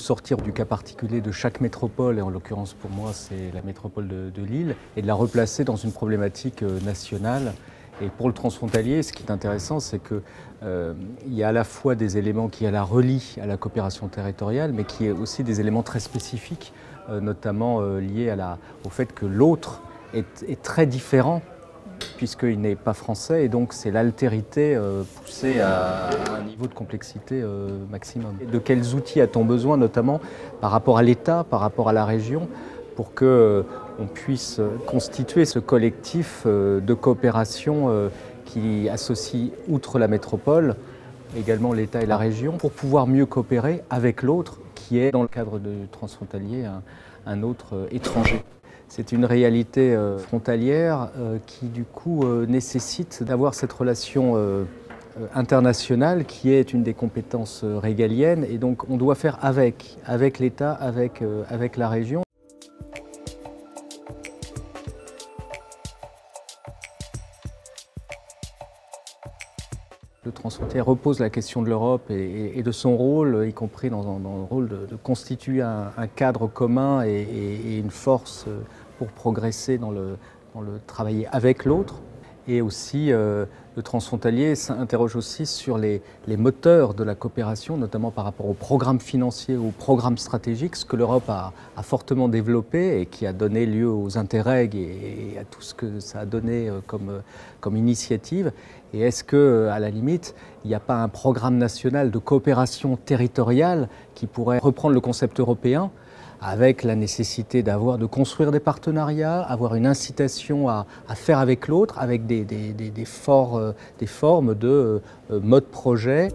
Sortir du cas particulier de chaque métropole, et en l'occurrence pour moi c'est la métropole de Lille, et de la replacer dans une problématique nationale. Et pour le transfrontalier, ce qui est intéressant, c'est qu'il y a à la fois des éléments qui la relient à la coopération territoriale, mais qui est aussi des éléments très spécifiques, notamment liés au fait que l'autre est très différent, puisqu'il n'est pas français, et donc c'est l'altérité poussée à un niveau de complexité maximum. De quels outils a-t-on besoin, notamment par rapport à l'État, par rapport à la région, pour qu'on puisse constituer ce collectif de coopération qui associe, outre la métropole, également l'État et la région, pour pouvoir mieux coopérer avec l'autre, qui est, dans le cadre du transfrontalier, un autre étranger. C'est une réalité frontalière qui, du coup, nécessite d'avoir cette relation internationale qui est une des compétences régaliennes. Et donc, on doit faire avec l'État, avec la région. Le transfrontalier repose la question de l'Europe et de son rôle, y compris dans le rôle de constituer un cadre commun et une force pour progresser dans le travailler avec l'autre. Et aussi, le transfrontalier s'interroge aussi sur les moteurs de la coopération, notamment par rapport aux programmes financiers, aux programmes stratégiques, ce que l'Europe a fortement développé et qui a donné lieu aux Interreg et à tout ce que ça a donné comme initiative. Et est-ce qu'à la limite, il n'y a pas un programme national de coopération territoriale qui pourrait reprendre le concept européen, avec la nécessité de construire des partenariats, avoir une incitation à faire avec l'autre, avec des formes de mode projet.